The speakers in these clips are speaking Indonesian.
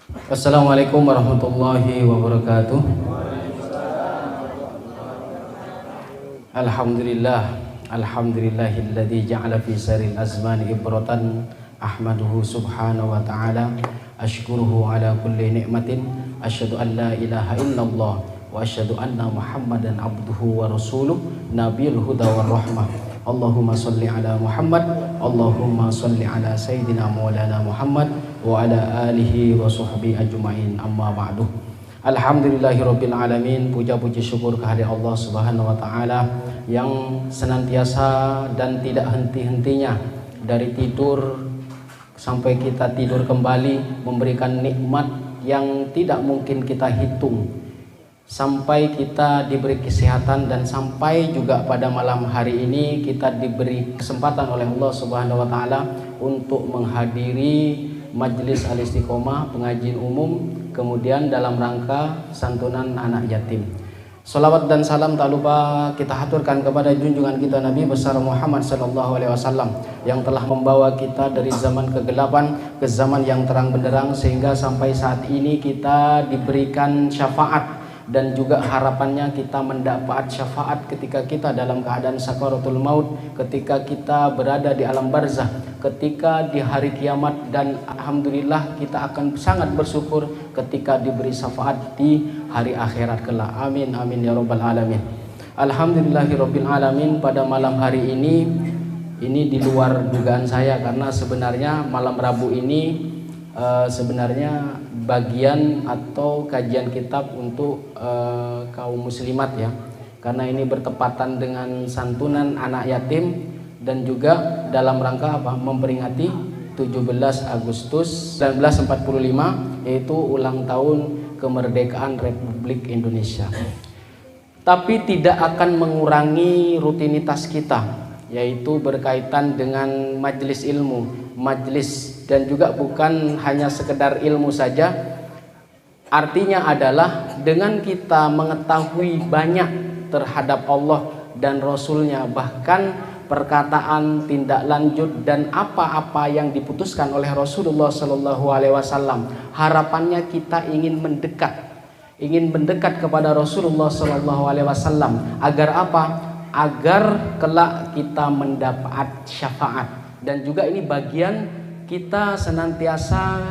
Assalamualaikum warahmatullahi wabarakatuh. Alhamdulillah, alhamdulillahilladzi ja'ala fi saril azmani ibratan ahmaduhu subhanahu wa ta'ala ashkuruhu ala kulli ni'matin asyhadu an la ilaha illallah wa asyhadu anna muhammadan abduhu wa rasuluh nabiyul huda war rahmah. Allahumma salli ala Muhammad, Allahumma salli ala Sayyidina Maulana Muhammad wa ala alihi wa sahbihi ajma'in, amma ba'du. Alhamdulillahirabbil alamin. Puja puji syukur kehadirat Allah Subhanahu wa taala yang senantiasa dan tidak henti-hentinya dari tidur sampai kita tidur kembali memberikan nikmat yang tidak mungkin kita hitung, sampai kita diberi kesehatan, dan sampai juga pada malam hari ini kita diberi kesempatan oleh Allah Subhanahu wa taala untuk menghadiri majelis al-istiqomah pengajian umum, kemudian dalam rangka santunan anak yatim. Salawat dan salam tak lupa kita haturkan kepada junjungan kita Nabi besar Muhammad sallallahu alaihi wasallam yang telah membawa kita dari zaman kegelapan ke zaman yang terang benderang, sehingga sampai saat ini kita diberikan syafaat, dan juga harapannya kita mendapat syafaat ketika kita dalam keadaan sakaratul maut, ketika kita berada di alam barzah, ketika di hari kiamat, dan alhamdulillah kita akan sangat bersyukur ketika diberi syafaat di hari akhirat kelak. Amin amin ya rabbal alamin. Alhamdulillahirabbil alamin. Pada malam hari ini di luar dugaan saya, karena sebenarnya malam Rabu ini sebenarnya bagian atau kajian kitab untuk kaum muslimat ya, karena ini bertepatan dengan santunan anak yatim dan juga dalam rangka apa, memperingati 17 Agustus 1945, yaitu ulang tahun kemerdekaan Republik Indonesia. Tapi tidak akan mengurangi rutinitas kita, yaitu berkaitan dengan majelis ilmu, majelis, dan juga bukan hanya sekedar ilmu saja. Artinya adalah dengan kita mengetahui banyak terhadap Allah dan Rasulnya, bahkan perkataan, tindak lanjut, dan apa-apa yang diputuskan oleh Rasulullah Sallallahu Alaihi Wasallam. Harapannya kita ingin mendekat kepada Rasulullah Sallallahu Alaihi Wasallam. Agar apa? Agar kelak kita mendapat syafaat. Dan juga ini bagian kita senantiasa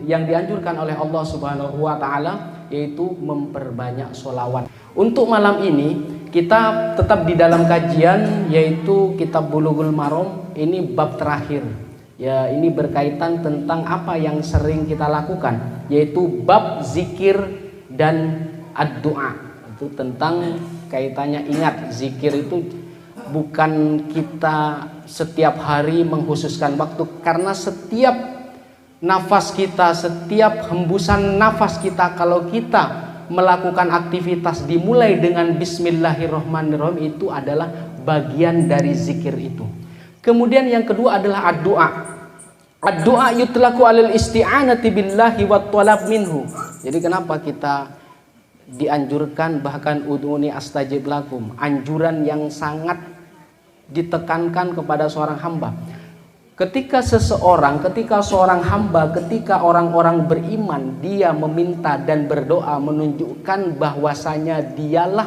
yang dianjurkan oleh Allah Subhanahu wa taala, yaitu memperbanyak sholawat. Untuk malam ini kita tetap di dalam kajian, yaitu kitab Bulughul Maram. Ini bab terakhir ya, ini berkaitan tentang apa yang sering kita lakukan, yaitu bab zikir dan ad-du'a. Itu tentang kaitannya. Ingat, zikir itu bukan kita setiap hari mengkhususkan waktu, karena setiap nafas kita, setiap hembusan nafas kita, kalau kita melakukan aktivitas dimulai dengan bismillahirrahmanirrahim, itu adalah bagian dari zikir itu. Kemudian yang kedua adalah ad-du'a. Ad-du'a yutlaku alal isti'anati billahi wa talab minhu. Jadi kenapa kita dianjurkan, bahkan ud'uni astajib lakum, anjuran yang sangat ditekankan kepada seorang hamba. Ketika seorang hamba, ketika orang-orang beriman, dia meminta dan berdoa, menunjukkan bahwasanya dialah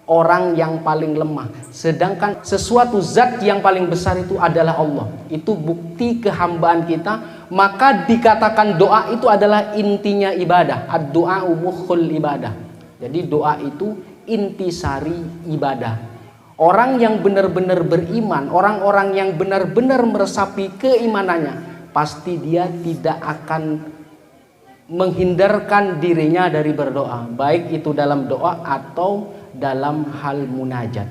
orang yang paling lemah, sedangkan sesuatu zat yang paling besar itu adalah Allah. Itu bukti kehambaan kita, maka dikatakan doa itu adalah intinya ibadah. Ad-du'a mukhul ibadah. Jadi doa itu intisari ibadah. Orang yang benar-benar beriman, orang-orang yang benar-benar meresapi keimanannya, pasti dia tidak akan menghindarkan dirinya dari berdoa, baik itu dalam doa atau dalam hal munajat.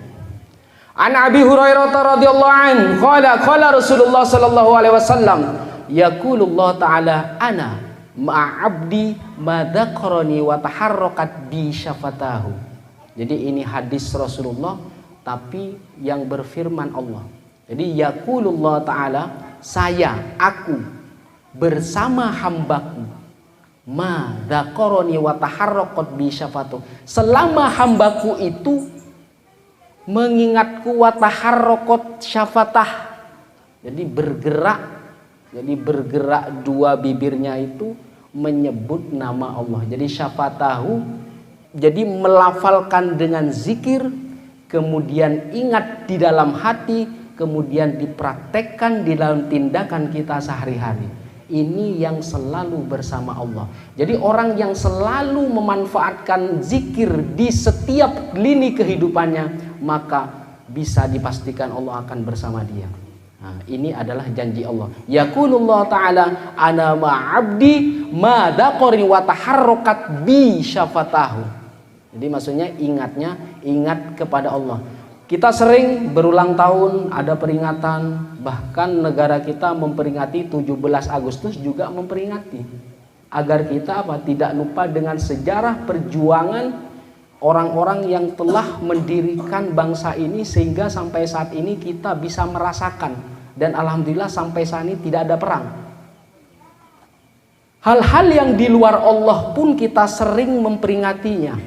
An Abi Hurairah radhiyallahu anhu qala Rasulullah sallallahu alaihi wasallam yaqulullah ta'ala ana ma'abdi ma dzakarani wa taharrakat bi syafatahu. Jadi ini hadis Rasulullah, tapi yang berfirman Allah. Jadi yaqulullah ta'ala, aku bersama hambaku, ma dzakarani wa taharrakat bi syafatuh, selama hambaku itu mengingatku, wa taharrakat syafatah, jadi bergerak dua bibirnya itu menyebut nama Allah. Jadi syafatahu, jadi melafalkan dengan zikir, kemudian ingat di dalam hati, kemudian dipraktekkan di dalam tindakan kita sehari-hari. Ini yang selalu bersama Allah. Jadi orang yang selalu memanfaatkan zikir di setiap lini kehidupannya, maka bisa dipastikan Allah akan bersama dia. Nah, ini adalah janji Allah. Yaqulullah ta'ala ana ma'abdi ma daqari wa taharrakat bi syafatahu. Jadi maksudnya ingat kepada Allah. Kita sering berulang tahun ada peringatan, bahkan negara kita memperingati 17 Agustus juga memperingati. Agar kita tidak lupa dengan sejarah perjuangan orang-orang yang telah mendirikan bangsa ini sehingga sampai saat ini kita bisa merasakan. Dan alhamdulillah sampai saat ini tidak ada perang. Hal-hal yang di luar Allah pun kita sering memperingatinya,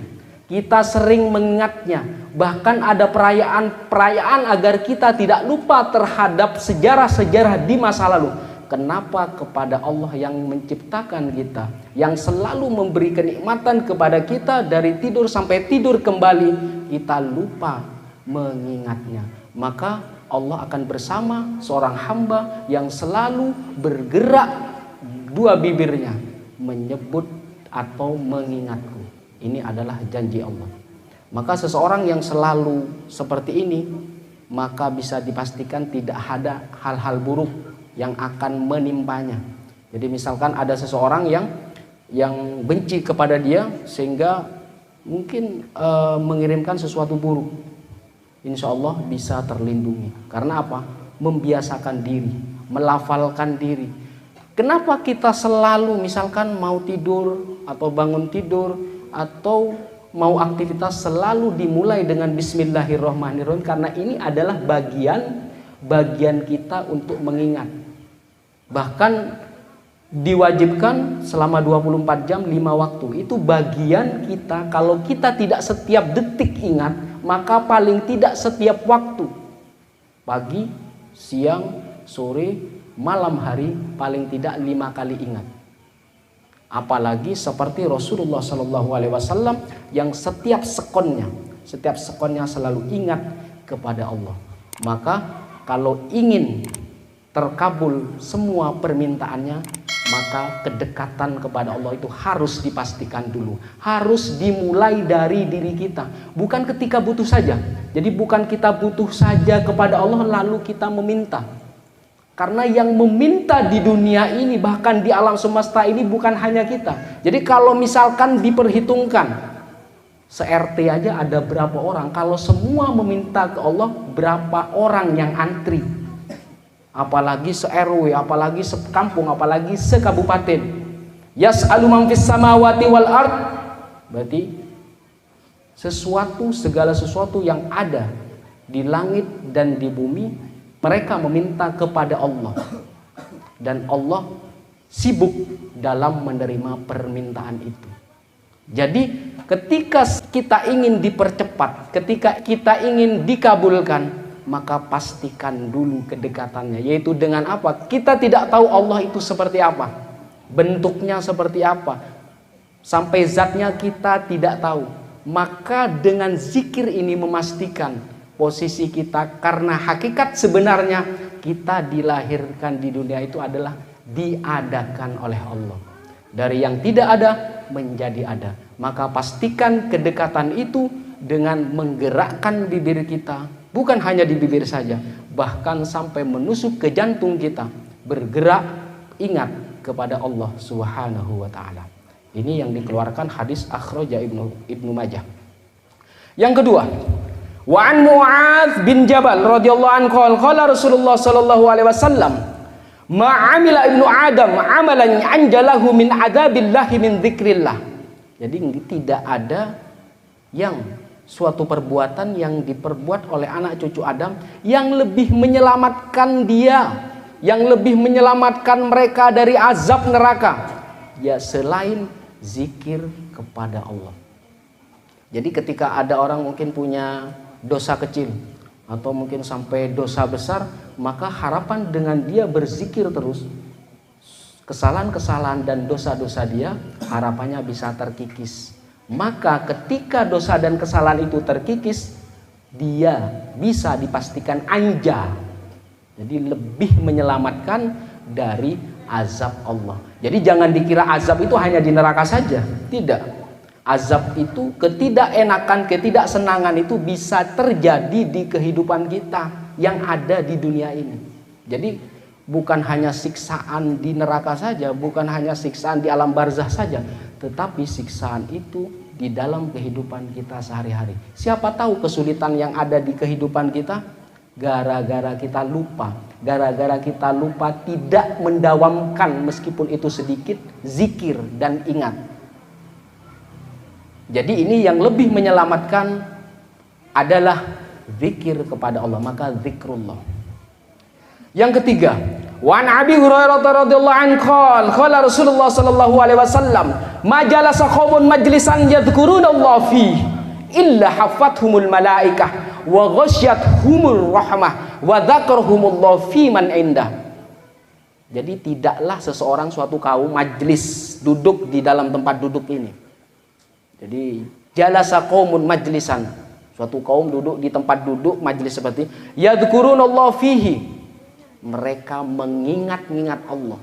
kita sering mengingatnya. Bahkan ada perayaan agar kita tidak lupa terhadap sejarah-sejarah di masa lalu. Kenapa kepada Allah yang menciptakan kita, yang selalu memberi kenikmatan kepada kita dari tidur sampai tidur kembali, kita lupa mengingatnya? Maka Allah akan bersama seorang hamba yang selalu bergerak dua bibirnya menyebut atau mengingatku. Ini adalah janji Allah. Maka seseorang yang selalu seperti ini, maka bisa dipastikan tidak ada hal-hal buruk yang akan menimpanya. Jadi misalkan ada seseorang yang benci kepada dia sehingga mungkin mengirimkan sesuatu buruk, insya Allah bisa terlindungi. Karena apa? Membiasakan diri, melafalkan diri. Kenapa kita selalu misalkan mau tidur atau bangun tidur atau mau aktivitas selalu dimulai dengan Bismillahirrahmanirrahim? Karena ini adalah bagian kita untuk mengingat. Bahkan diwajibkan selama 24 jam 5 waktu. Itu bagian kita. Kalau kita tidak setiap detik ingat, maka paling tidak setiap waktu, pagi, siang, sore, malam hari, paling tidak 5 kali ingat. Apalagi seperti Rasulullah SAW yang setiap sekonnya selalu ingat kepada Allah. Maka kalau ingin terkabul semua permintaannya, maka kedekatan kepada Allah itu harus dipastikan dulu. Harus dimulai dari diri kita. Bukan ketika butuh saja. Jadi bukan kita butuh saja kepada Allah lalu kita meminta. Karena yang meminta di dunia ini, bahkan di alam semesta ini, bukan hanya kita. Jadi kalau misalkan diperhitungkan, se-RT aja ada berapa orang. Kalau semua meminta ke Allah, berapa orang yang antri? Apalagi se-RW, apalagi sekampung, apalagi sekabupaten. Yas'alu man fis samawati wal ard. Berarti segala sesuatu yang ada di langit dan di bumi, mereka meminta kepada Allah. Dan Allah sibuk dalam menerima permintaan itu. Jadi ketika kita ingin dipercepat, ketika kita ingin dikabulkan, maka pastikan dulu kedekatannya. Yaitu dengan apa? Kita tidak tahu Allah itu seperti apa, bentuknya seperti apa, sampai zatnya kita tidak tahu. Maka dengan zikir ini memastikan posisi kita. Karena hakikat sebenarnya kita dilahirkan di dunia itu adalah diadakan oleh Allah. Dari yang tidak ada menjadi ada. Maka pastikan kedekatan itu dengan menggerakkan bibir kita. Bukan hanya di bibir saja, bahkan sampai menusuk ke jantung kita. Bergerak ingat kepada Allah Subhanahu wa ta'ala. Ini yang dikeluarkan hadis akhraja Ibnu Majah. Yang kedua, wa an Mu'adz bin Jabal radhiyallahu anhu qala Rasulullah sallallahu alaihi wasallam ma amila ibnu Adam amalan anjalahu min adabillahi min dzikrillah. Jadi tidak ada suatu perbuatan yang diperbuat oleh anak cucu Adam yang lebih menyelamatkan dia, yang lebih menyelamatkan mereka dari azab neraka, ya selain zikir kepada Allah. Jadi ketika ada orang mungkin punya dosa kecil atau mungkin sampai dosa besar, maka harapan dengan dia berzikir terus, kesalahan-kesalahan dan dosa-dosa dia, harapannya bisa terkikis. Maka ketika dosa dan kesalahan itu terkikis, dia bisa dipastikan anja. Jadi lebih menyelamatkan dari azab Allah. Jadi jangan dikira azab itu hanya di neraka saja. Tidak. Azab itu, ketidakenakan, ketidaksenangan itu bisa terjadi di kehidupan kita yang ada di dunia ini. Jadi bukan hanya siksaan di neraka saja, bukan hanya siksaan di alam barzah saja, tetapi siksaan itu di dalam kehidupan kita sehari-hari. Siapa tahu kesulitan yang ada di kehidupan kita gara-gara kita lupa, gara-gara kita lupa tidak mendawamkan meskipun itu sedikit zikir dan ingat. Jadi ini yang lebih menyelamatkan adalah zikir kepada Allah, maka zikrullah. Yang ketiga, wa an Abi Hurairah radhiyallahu anhu qala Rasulullah sallallahu alaihi wasallam, ma jalasa qaumun majlisan yadhkurunallah fi illa hafathumul malaikah wa ghasyyathumur rahmah wa dzakarhumullah fi man indah. Jadi tidaklah seseorang suatu kaum majlis duduk di dalam tempat duduk ini. Jadi jalasa qaumun majlisan, suatu kaum duduk di tempat duduk majlis seperti yadhkurunallah fihi, mereka mengingat-ingat Allah,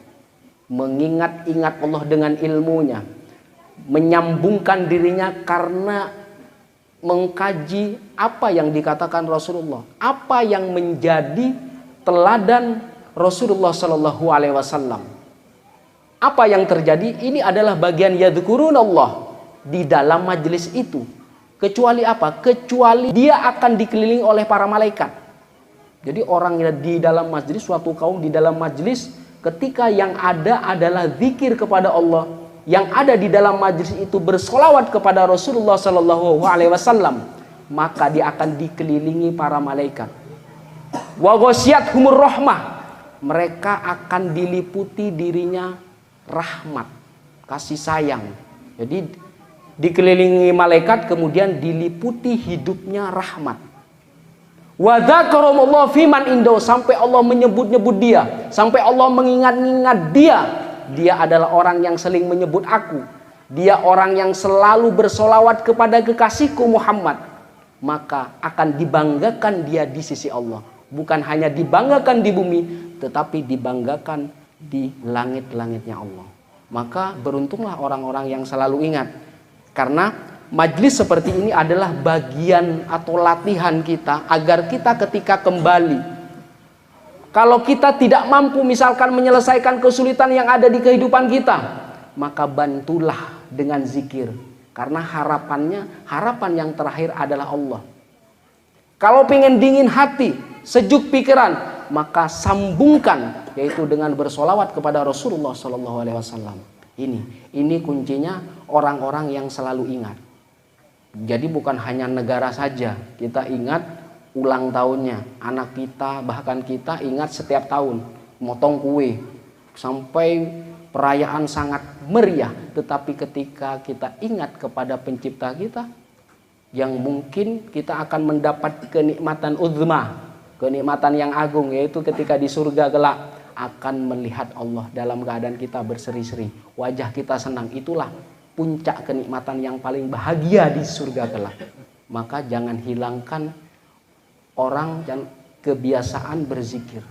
mengingat-ingat Allah dengan ilmunya, menyambungkan dirinya karena mengkaji apa yang dikatakan Rasulullah, apa yang menjadi teladan Rasulullah Shallallahu Alaihi Wasallam. Apa yang terjadi? Ini adalah bagian yadhkurunallah di dalam majelis itu. Kecuali apa? Kecuali dia akan dikelilingi oleh para malaikat. Jadi orang yang di dalam majelis, suatu kaum di dalam majelis, ketika yang ada adalah zikir kepada Allah, yang ada di dalam majelis itu bersolawat kepada Rasulullah Sallallahu Alaihi Wasallam, maka dia akan dikelilingi para malaikat. Wa ghasyyathumur rahmah, mereka akan diliputi dirinya rahmat, kasih sayang. Jadi dikelilingi malaikat, kemudian diliputi hidupnya rahmat. Wa dzakarahumullah fiman indahu, sampai Allah menyebut-nyebut dia, sampai Allah mengingat-ingat dia. Dia adalah orang yang sering menyebut aku. Dia orang yang selalu bersolawat kepada kekasihku Muhammad. Maka akan dibanggakan dia di sisi Allah. Bukan hanya dibanggakan di bumi, tetapi dibanggakan di langit-langitnya Allah. Maka beruntunglah orang-orang yang selalu ingat. Karena majlis seperti ini adalah bagian atau latihan kita agar kita ketika kembali, kalau kita tidak mampu misalkan menyelesaikan kesulitan yang ada di kehidupan kita, maka bantulah dengan zikir. Karena harapan yang terakhir adalah Allah. Kalau pengen dingin hati, sejuk pikiran, maka sambungkan, yaitu dengan bersolawat kepada Rasulullah SAW. Ini kuncinya orang-orang yang selalu ingat. Jadi bukan hanya negara saja kita ingat ulang tahunnya, anak kita bahkan kita ingat setiap tahun motong kue sampai perayaan sangat meriah. Tetapi ketika kita ingat kepada pencipta kita, yang mungkin kita akan mendapat kenikmatan uzma, kenikmatan yang agung, yaitu ketika di surga kelak akan melihat Allah dalam keadaan kita berseri-seri, wajah kita senang. Itulah puncak kenikmatan yang paling bahagia di surga kelak. Maka jangan hilangkan orang dan kebiasaan berzikir.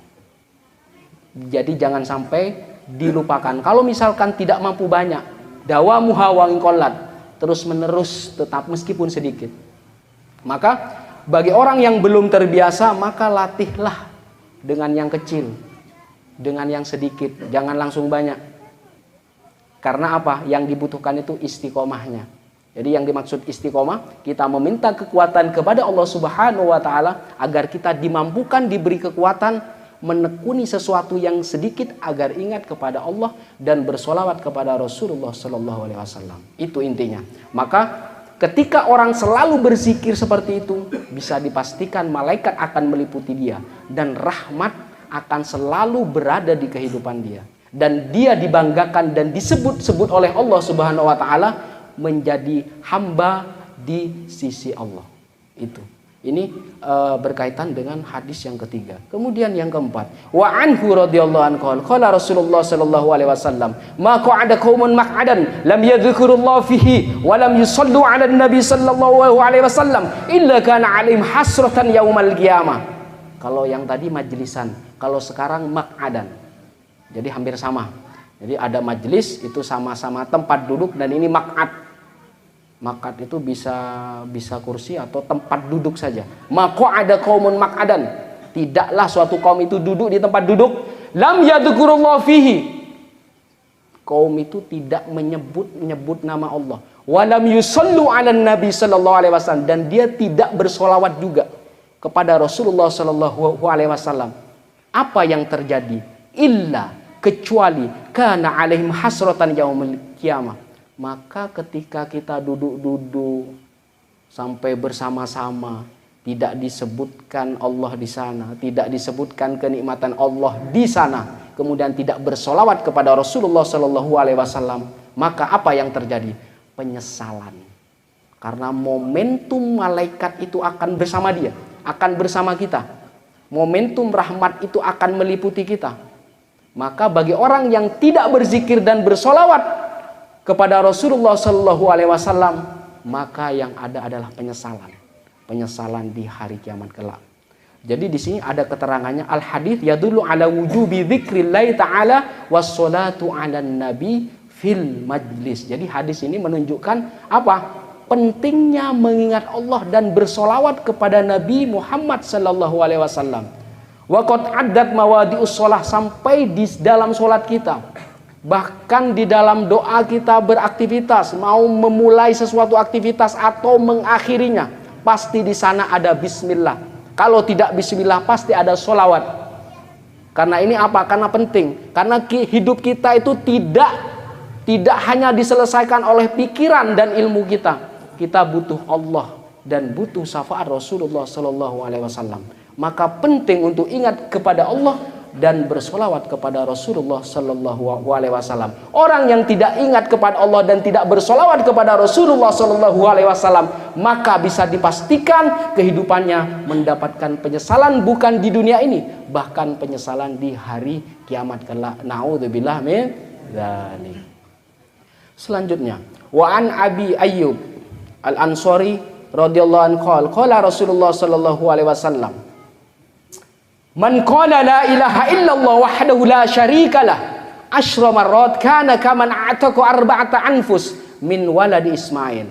Jadi jangan sampai dilupakan. Kalau misalkan tidak mampu banyak, dawamuha wa in qallat, terus menerus tetap meskipun sedikit. Maka bagi orang yang belum terbiasa, maka latihlah dengan yang kecil, dengan yang sedikit, jangan langsung banyak. Karena apa? Yang dibutuhkan itu istiqomahnya. Jadi yang dimaksud istiqomah, kita meminta kekuatan kepada Allah Subhanahu wa taala agar kita dimampukan, diberi kekuatan menekuni sesuatu yang sedikit agar ingat kepada Allah dan bersolawat kepada Rasulullah sallallahu alaihi wasallam. Itu intinya. Maka ketika orang selalu berzikir seperti itu, bisa dipastikan malaikat akan meliputi dia dan rahmat akan selalu berada di kehidupan dia, dan dia dibanggakan dan disebut-sebut oleh Allah Subhanahu wa taala menjadi hamba di sisi Allah. Itu Ini berkaitan dengan hadis yang ketiga. Kemudian yang keempat, wa anhu radhiyallahu anhu qala Rasulullah sallallahu alaihi wasallam, ma qa'ada qaumun maq'adan lam yadhkurullah fihi wa lam yusallu 'ala nabi sallallahu alaihi wasallam illa kana 'alaihim hasratan yaumal qiyamah. Kalau yang tadi majlisan, kalau sekarang maq'adan. Jadi hampir sama. Jadi ada majlis itu sama-sama tempat duduk, dan ini maq'ad. Maq'ad itu bisa kursi atau tempat duduk saja. Maq'ada qaumun maq'adan. Tidaklah suatu kaum itu duduk di tempat duduk. Lam yadhkurullah fihi. Kaum itu tidak menyebut nama Allah. Wa lam yusallu 'alan nabi sallallahu alaihi wasallam, dan dia tidak bersolawat juga kepada Rasulullah sallallahu alaihi wasallam. Apa yang terjadi? Illa, kecuali kana 'alaihim hasratan yaumil qiyamah. Maka ketika kita duduk-duduk sampai bersama-sama, tidak disebutkan Allah di sana, tidak disebutkan kenikmatan Allah di sana, kemudian tidak bersolawat kepada Rasulullah Shallallahu Alaihi Wasallam, maka apa yang terjadi? Penyesalan. Karena momentum malaikat itu akan bersama dia, akan bersama kita. Momentum rahmat itu akan meliputi kita. Maka bagi orang yang tidak berzikir dan bersolawat kepada Rasulullah Shallallahu Alaihi Wasallam, maka yang ada adalah penyesalan di hari kiamat kelak. Jadi di sini ada keterangannya, al hadits yadullu ala wujubi dzikrillah taala wassalatu ala nabi fil majlis. Jadi hadis ini menunjukkan apa? Pentingnya mengingat Allah dan bersolawat kepada Nabi Muhammad Sallallahu Alaihi Wasallam. Wa qad addat mawadi'us shalah, sampai di dalam sholat kita. Bahkan di dalam doa kita beraktivitas, mau memulai sesuatu aktivitas atau mengakhirinya, pasti di sana ada bismillah. Kalau tidak bismillah, pasti ada sholawat. Karena ini apa? Karena penting. Karena hidup kita itu tidak hanya diselesaikan oleh pikiran dan ilmu kita. Kita butuh Allah dan butuh syafaat Rasulullah Sallallahu Alaihi Wasallam. Maka penting untuk ingat kepada Allah dan bersolawat kepada Rasulullah Sallallahu Alaihi Wasallam. Orang yang tidak ingat kepada Allah dan tidak bersolawat kepada Rasulullah Sallallahu Alaihi Wasallam, maka bisa dipastikan kehidupannya mendapatkan penyesalan bukan di dunia ini, bahkan penyesalan di hari kiamat kelak. Naudzubillah min dzalik. Selanjutnya, wa an Abi Ayyub Al-Ansari radhiyallahu anhu qala Rasulullah Sallallahu Alaihi Wasallam, man qala la ilaha illallah wahdahu la syarikalah asyra marrat kana kaman a'taqa arba'ata anfus min waladi Ismail.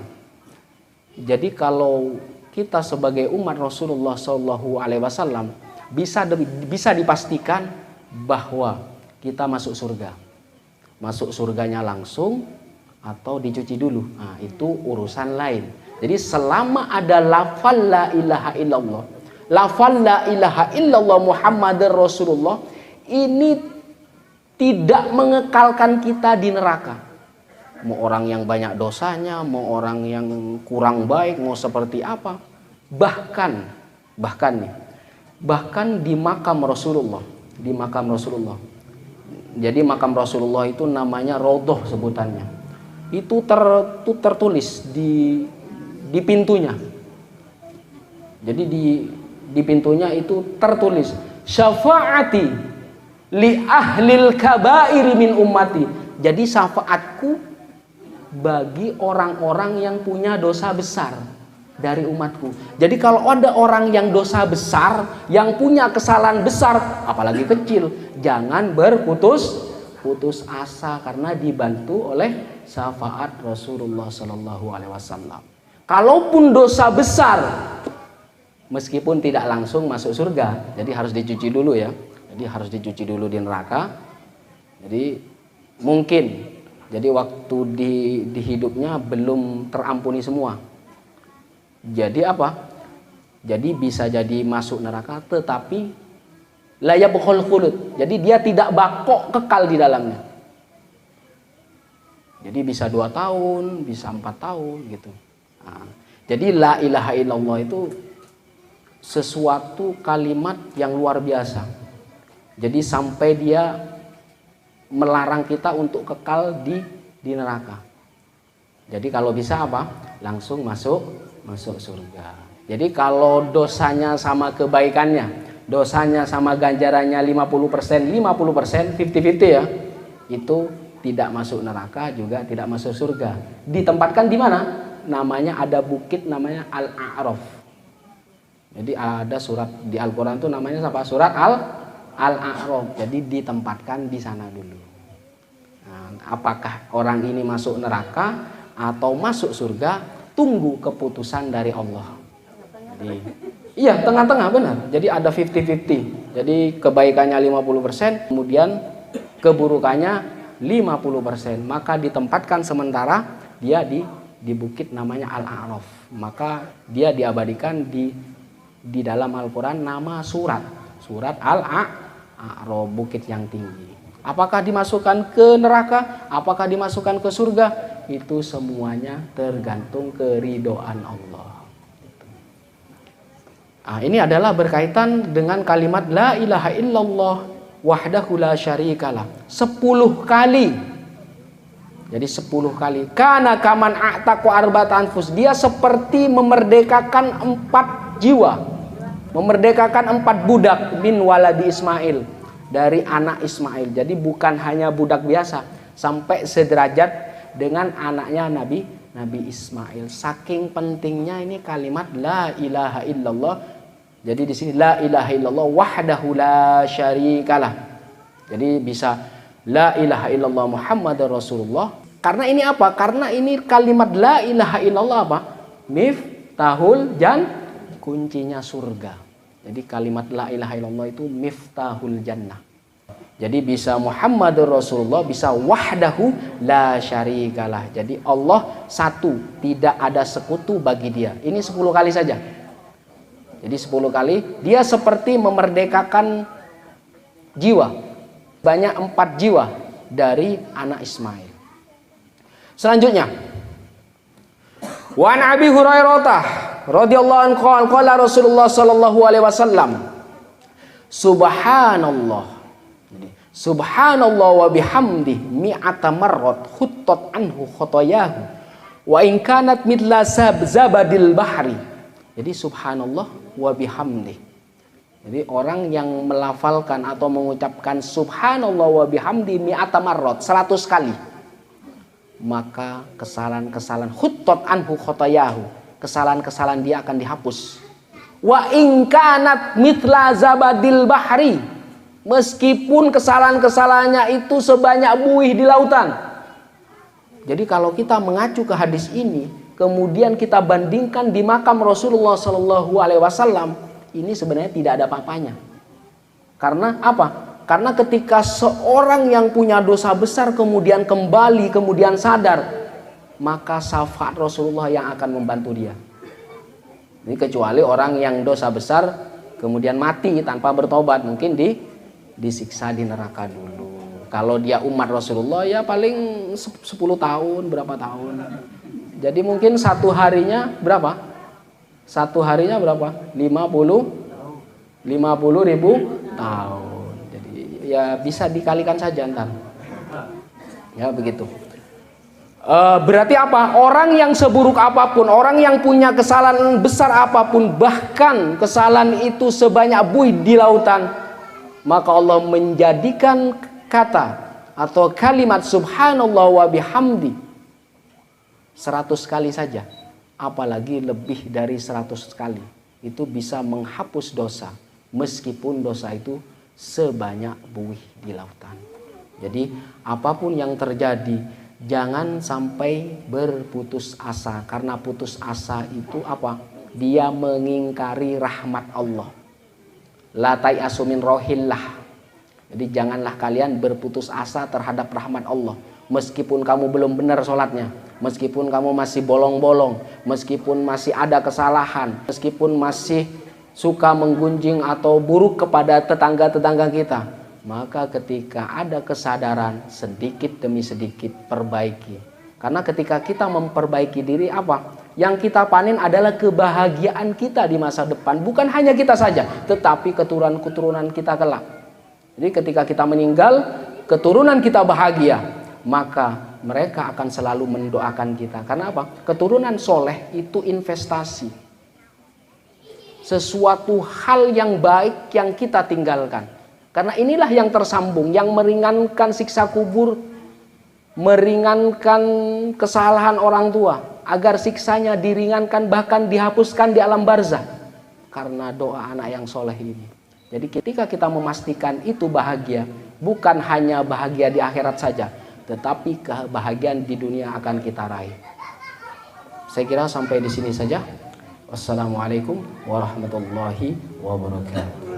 Jadi kalau kita sebagai umat Rasulullah Sallallahu Alaihi Wasallam bisa dipastikan bahwa kita masuk surga. Masuk surganya langsung atau dicuci dulu. Nah, itu urusan lain. Jadi selama ada lafal la ilaha illallah, lafal la ilaha illallah Muhammadar Rasulullah, ini tidak mengekalkan kita di neraka. Mau orang yang banyak dosanya, mau orang yang kurang baik, mau seperti apa. Bahkan di makam Rasulullah. Jadi makam Rasulullah itu namanya Raudhah sebutannya. Itu tertulis di pintunya. Jadi di pintunya itu tertulis syafaati li ahlil kabair min ummati. Jadi syafaatku bagi orang-orang yang punya dosa besar dari umatku. Jadi kalau ada orang yang dosa besar, yang punya kesalahan besar, apalagi kecil, jangan berputus asa karena dibantu oleh syafaat Rasulullah Sallallahu Alaihi Wasallam. Kalaupun dosa besar, meskipun tidak langsung masuk surga, jadi harus dicuci dulu ya. Jadi harus dicuci dulu di neraka. Jadi mungkin, jadi waktu di hidupnya belum terampuni semua. Jadi apa? Jadi bisa jadi masuk neraka, tetapi la yabkhul khulud. Jadi dia tidak bakok kekal di dalamnya. Jadi bisa 2 tahun, bisa 4 tahun gitu. Nah, jadi la ilaha illallah itu sesuatu kalimat yang luar biasa. Jadi sampai dia melarang kita untuk kekal di neraka. Jadi kalau bisa apa? Langsung masuk surga. Jadi kalau dosanya sama kebaikannya, dosanya sama ganjarannya 50%, 50%, 50-50 ya, itu tidak masuk neraka juga tidak masuk surga. Ditempatkan di mana? Namanya ada bukit namanya Al-A'raf. Jadi ada surat di Al-Quran itu namanya apa? Surat Al-A'raf. Jadi ditempatkan di sana dulu. Nah, apakah orang ini masuk neraka atau masuk surga? Tunggu keputusan dari Allah. Jadi, iya, tengah-tengah benar. Jadi ada 50-50. Jadi kebaikannya 50%, kemudian keburukannya 50%. Maka ditempatkan sementara dia di bukit namanya Al-A'raf. Maka dia diabadikan di dalam Al-Quran nama surat Al-A'raf, bukit yang tinggi. Apakah dimasukkan ke neraka? Apakah dimasukkan ke surga? Itu semuanya tergantung keridhaan Allah. Nah, ini adalah berkaitan dengan kalimat la ilaha illallah wahdahu la syarikalah 10 kali. Jadi 10 kali. Kana kaman a'taqu arba'atan anfus. Dia seperti memerdekakan 4 jiwa. Memerdekakan 4 budak min waladi Ismail, dari anak Ismail. Jadi bukan hanya budak biasa, sampai sederajat dengan anaknya Nabi Ismail. Saking pentingnya ini kalimat la ilaha illallah. Jadi di sini la ilaha illallah wahdahu la syarikalah. Jadi bisa la ilaha illallah Muhammadar Rasulullah. Karena ini apa? Karena ini kalimat la ilaha illallah apa? Miftahul kuncinya surga. Jadi kalimat la ilaha illallah itu miftahul jannah. Jadi bisa Muhammadur Rasulullah, bisa wahdahu la syarikalah. Jadi Allah satu, tidak ada sekutu bagi dia. Ini 10 kali saja. Jadi 10 kali dia seperti memerdekakan jiwa. Banyak 4 jiwa dari anak Ismail. Selanjutnya, wa an Abi Hurairah radhiyallahu anhu qala Rasulullah sallallahu alaihi wasallam, subhanallah. Subhanallah wa bihamdih mi'ata marrat khuttat anhu khotayahu wa in kanat mithla zabadil bahri. Jadi subhanallah wa bihamdih. Jadi orang yang melafalkan atau mengucapkan subhanallah wa bihamdih mi'ata marrat 100 kali, maka kesalahan-kesalahan khuttat anhu khotayahu, kesalahan-kesalahan dia akan dihapus. Wa in kanat mithla zabadil bahri, meskipun kesalahan-kesalahannya itu sebanyak buih di lautan. Jadi kalau kita mengacu ke hadis ini, kemudian kita bandingkan di makam Rasulullah Shallallahu Alaihi Wasallam, ini sebenarnya tidak ada apa-apanya. Karena apa? Karena ketika seorang yang punya dosa besar kemudian kembali, kemudian sadar, maka syafaat Rasulullah yang akan membantu dia. Ini kecuali orang yang dosa besar kemudian mati tanpa bertobat, mungkin disiksa di neraka dulu. Kalau dia umat Rasulullah ya paling 10 tahun, berapa tahun. Jadi mungkin satu harinya berapa? Satu harinya berapa? 50 ribu tahun. Jadi ya bisa dikalikan saja ntar. Ya begitu. Berarti apa? Orang yang seburuk apapun, orang yang punya kesalahan besar apapun, bahkan kesalahan itu sebanyak buih di lautan, maka Allah menjadikan kata atau kalimat subhanallah wa bihamdi 100 kali saja, apalagi lebih dari 100 kali, itu bisa menghapus dosa, meskipun dosa itu sebanyak buih di lautan. Jadi apapun yang terjadi, jangan sampai berputus asa, karena putus asa itu apa? Dia mengingkari rahmat Allah. La tai'asu min rohillah. Jadi janganlah kalian berputus asa terhadap rahmat Allah. Meskipun kamu belum benar sholatnya, meskipun kamu masih bolong-bolong, meskipun masih ada kesalahan, meskipun masih suka menggunjing atau buruk kepada tetangga-tetangga kita, maka ketika ada kesadaran, sedikit demi sedikit perbaiki. Karena ketika kita memperbaiki diri, apa? Yang kita panen adalah kebahagiaan kita di masa depan. Bukan hanya kita saja, tetapi keturunan-keturunan kita kelak. Jadi ketika kita meninggal, keturunan kita bahagia, maka mereka akan selalu mendoakan kita. Karena apa? Keturunan soleh itu investasi. sesuatu hal yang baik yang kita tinggalkan. Karena inilah yang tersambung, yang meringankan siksa kubur, meringankan kesalahan orang tua, agar siksanya diringankan bahkan dihapuskan di alam barzah karena doa anak yang soleh ini. Jadi ketika kita memastikan itu bahagia, bukan hanya bahagia di akhirat saja, tetapi kebahagiaan di dunia akan kita raih. Saya kira sampai di sini saja. Wassalamualaikum warahmatullahi wabarakatuh.